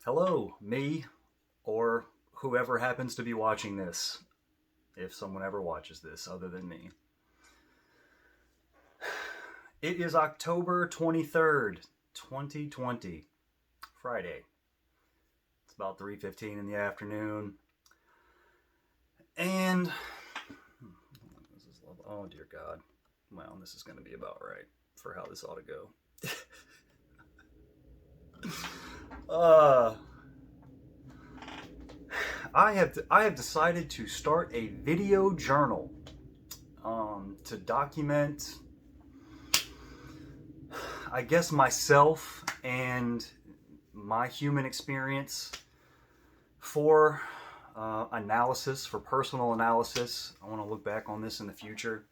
Hello, me, or whoever happens to be watching this, if someone ever watches this other than me. It is October 23rd, 2020, Friday. It's about 3:15 in the afternoon. And this is oh dear God. Well, this is going to be about right for how this ought to go. uh I have decided to start a video journal to document, I guess, myself and my human experience for analysis, for personal analysis. I want to look back on this in the future.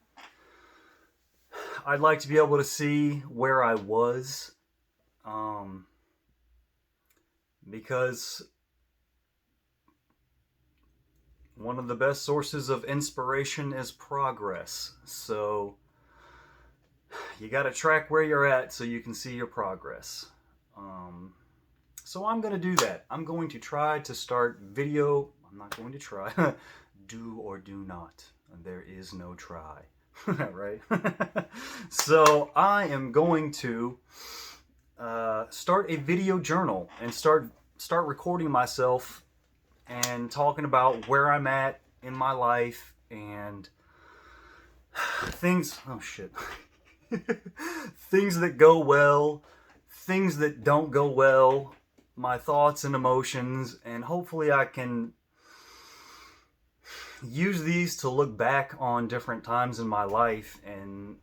I'd like to be able to see where I was, um, because one of the best sources of inspiration is progress. So you got to track where you're at so you can see your progress. So I'm going to do that. I'm going to try to start video. I'm not going to try. Do or do not. There is no try. Right? So I am going to start a video journal and start recording myself and talking about where I'm at in my life and things. Oh shit. Things that go well, things that don't go well, my thoughts and emotions, and hopefully I can use these to look back on different times in my life and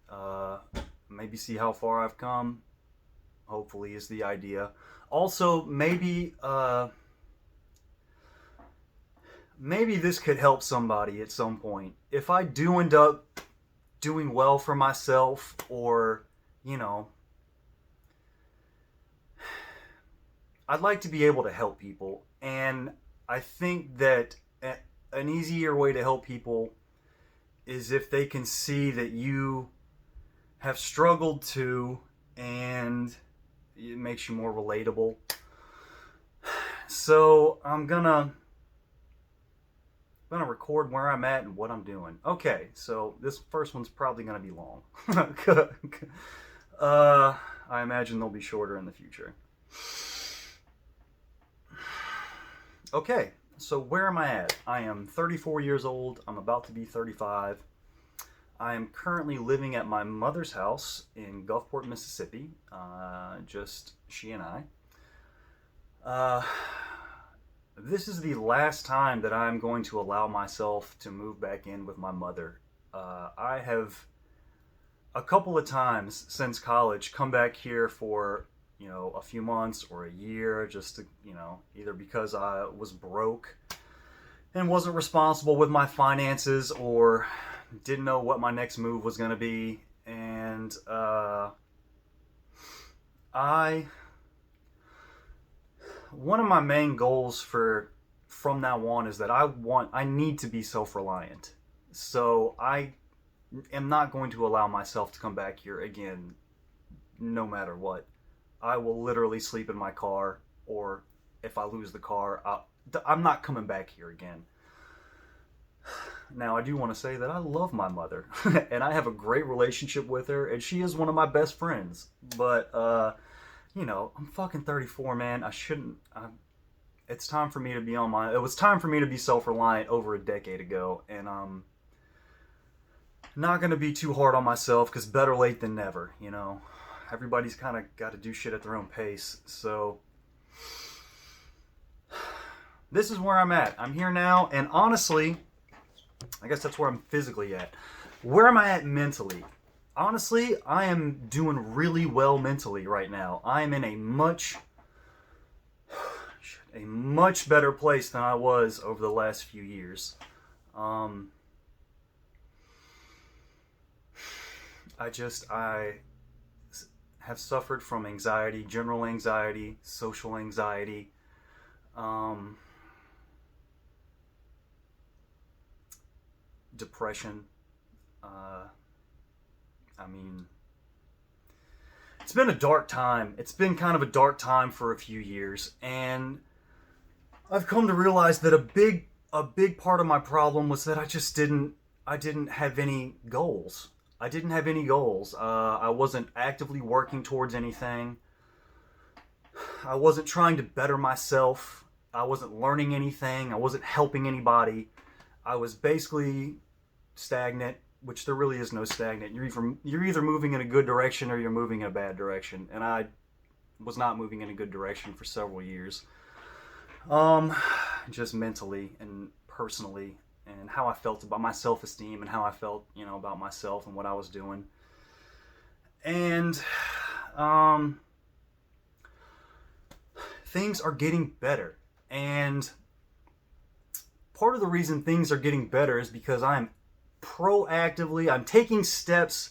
maybe see how far I've come. Hopefully, is the idea. Also, maybe this could help somebody at some point. If I do end up doing well for myself, or, you know, I'd like to be able to help people. And I think that an easier way to help people is if they can see that you have struggled too, and it makes you more relatable. So I'm gonna record where I'm at and what I'm doing. Okay, so this first one's probably gonna be long. I imagine they'll be shorter in the future. Okay, so where am I at? I am 34 years old. I'm about to be 35. I am currently living at my mother's house in Gulfport, Mississippi. Just she and I. This is the last time that I'm going to allow myself to move back in with my mother. I have a couple of times since college come back here for, a few months or a year, just to, either because I was broke and wasn't responsible with my finances, or didn't know what my next move was going to be. And one of my main goals from now on is that I need to be self-reliant. So I am not going to allow myself to come back here again, no matter what. I will literally sleep in my car, or if I lose the car, I'm not coming back here again. Now, I do want to say that I love my mother, and I have a great relationship with her, and she is one of my best friends. But, I'm fucking 34, man. It's time for me to be it was time for me to be self-reliant over a decade ago, and not going to be too hard on myself, because better late than never, Everybody's kind of got to do shit at their own pace. So this is where I'm at. I'm here now, and honestly, I guess that's where I'm physically at. Where am I at mentally? Honestly, I am doing really well mentally right now. I am in a much better place than I was over the last few years. I have suffered from anxiety, general anxiety, social anxiety, depression. I mean, it's been a dark time. It's been kind of a dark time for a few years, and I've come to realize that a big part of my problem was that I didn't have any goals. I didn't have any goals. I wasn't actively working towards anything. I wasn't trying to better myself. I wasn't learning anything. I wasn't helping anybody. I was basically stagnant, which there really is no stagnant. You're either moving in a good direction or you're moving in a bad direction. And I was not moving in a good direction for several years. Just mentally and personally, and how I felt about my self-esteem and how I felt, about myself and what I was doing. And things are getting better. And part of the reason things are getting better is because I'm taking steps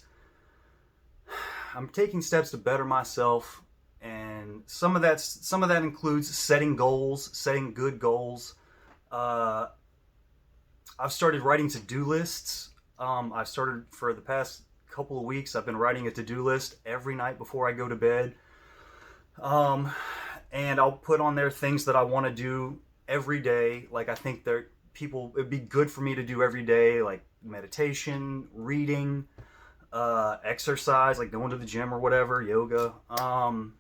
to better myself, and some of that includes setting goals, setting good goals. I've started writing to-do lists. I've started for the past couple of weeks. I've been writing a to-do list every night before I go to bed. And I'll put on there things that I want to do every day. Like I think it'd be good for me to do every day, like meditation, reading, exercise, like going to the gym or whatever, yoga. I'm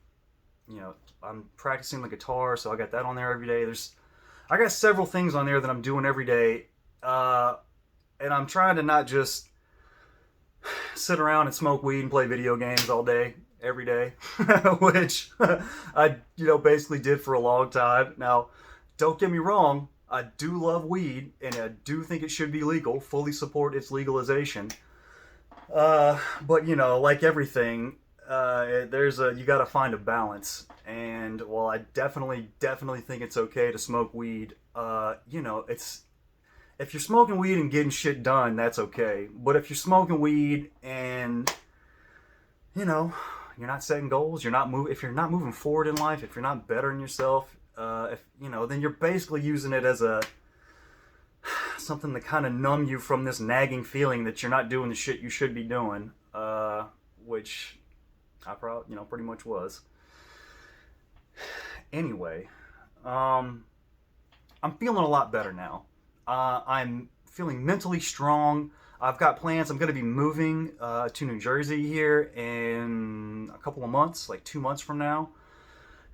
practicing the guitar, so I got that on there every day. I got several things on there that I'm doing every day, and I'm trying to not just sit around and smoke weed and play video games all day, every day, which I, basically did for a long time. Now, don't get me wrong, I do love weed, and I do think it should be legal, fully support its legalization. But, like everything, you gotta find a balance. And while I definitely think it's okay to smoke weed, if you're smoking weed and getting shit done, that's okay. But if you're smoking weed and, you're not setting goals, if you're not moving forward in life, if you're not bettering yourself, then you're basically using it as something to kind of numb you from this nagging feeling that you're not doing the shit you should be doing, which I probably, pretty much was. Anyway, I'm feeling a lot better now. I'm feeling mentally strong. I've got plans. I'm going to be moving to New Jersey here in a couple of months, like 2 months from now.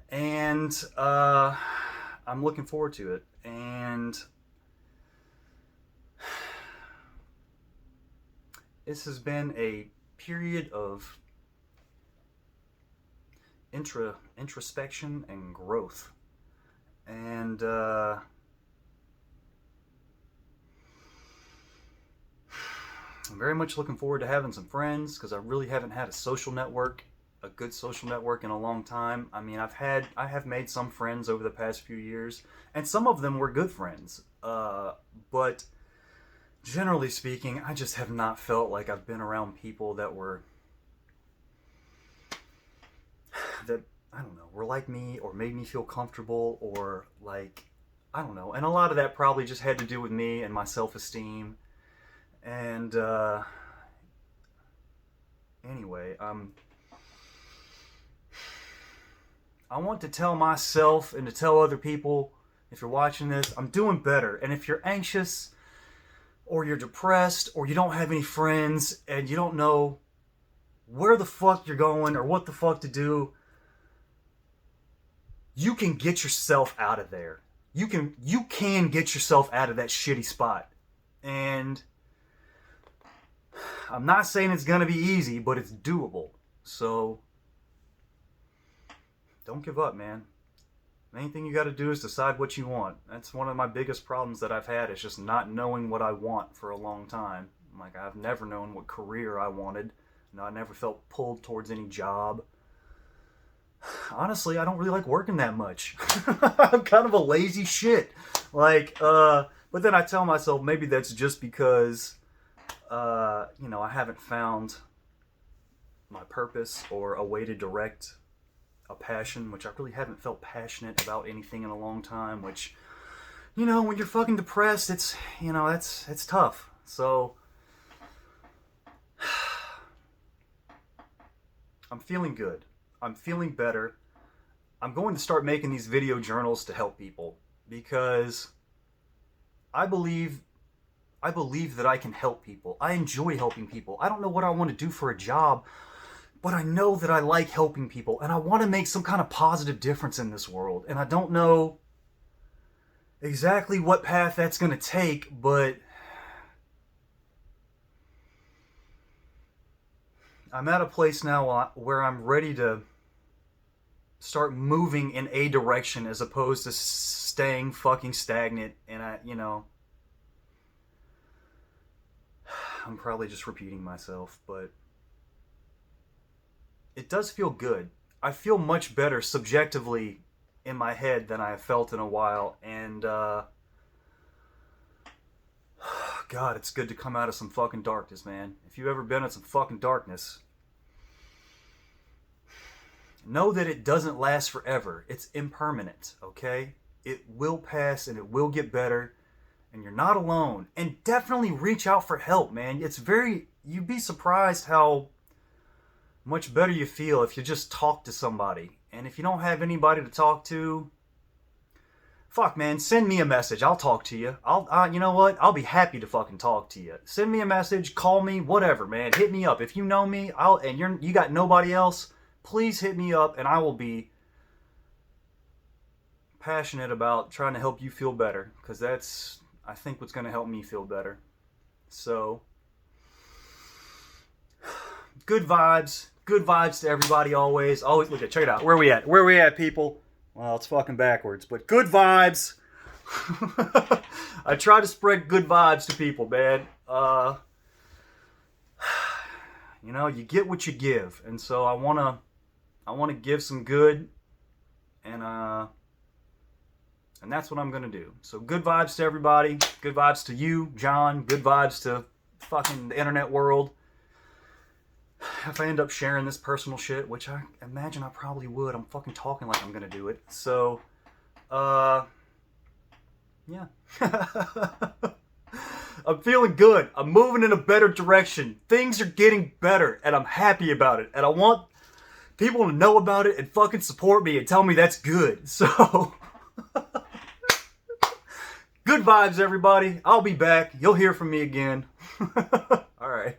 And I'm looking forward to it. And this has been a period of introspection and growth. And I'm very much looking forward to having some friends, because I really haven't had a good social network in a long time. I mean, I have made some friends over the past few years, and some of them were good friends. But generally speaking, I just have not felt like I've been around people that I don't know, were like me, or made me feel comfortable, or like, I don't know. And a lot of that probably just had to do with me and my self-esteem. And anyway, I want to tell myself and to tell other people, if you're watching this, I'm doing better. And if you're anxious, or you're depressed, or you don't have any friends, and you don't know where the fuck you're going or what the fuck to do, you can get yourself out of there. You can get yourself out of that shitty spot. And I'm not saying it's going to be easy, but it's doable. So don't give up, man. The main thing you got to do is decide what you want. That's one of my biggest problems that I've had, is just not knowing what I want for a long time. Like, I've never known what career I wanted. I never felt pulled towards any job. Honestly, I don't really like working that much. I'm kind of a lazy shit. But then I tell myself maybe that's just because, I haven't found my purpose or a way to direct a passion, which I really haven't felt passionate about anything in a long time, which, when you're fucking depressed, it's tough. So I'm feeling good. I'm feeling better. I'm going to start making these video journals to help people because I believe that I can help people. I enjoy helping people. I don't know what I want to do for a job, but I know that I like helping people and I want to make some kind of positive difference in this world. And I don't know exactly what path that's going to take, but I'm at a place now where I'm ready to start moving in a direction as opposed to staying fucking stagnant. And I'm probably just repeating myself, but it does feel good. I feel much better subjectively in my head than I have felt in a while, and God, it's good to come out of some fucking darkness, man. If you've ever been in some fucking darkness, know that it doesn't last forever. It's impermanent, okay? It will pass and it will get better, and you're not alone. And definitely reach out for help, man. You'd be surprised how much better you feel if you just talk to somebody. And if you don't have anybody to talk to, fuck, man, send me a message. I'll talk to you. You know what? I'll be happy to fucking talk to you. Send me a message, call me, whatever, man. Hit me up. If you know me, you got nobody else, please hit me up and I will be passionate about trying to help you feel better, because that's, I think, what's going to help me feel better. So, good vibes to everybody always. Always, look at, check it out. Where we at, people? Well, it's fucking backwards, but good vibes. I try to spread good vibes to people, man. You get what you give, and so I wanna give some good, and that's what I'm gonna do. So good vibes to everybody. Good vibes to you, John. Good vibes to fucking the internet world. If I end up sharing this personal shit, which I imagine I probably would, I'm fucking talking like I'm gonna do it. So, yeah. I'm feeling good. I'm moving in a better direction. Things are getting better, and I'm happy about it. And I want people to know about it and fucking support me and tell me that's good. So, good vibes, everybody. I'll be back. You'll hear from me again. All right.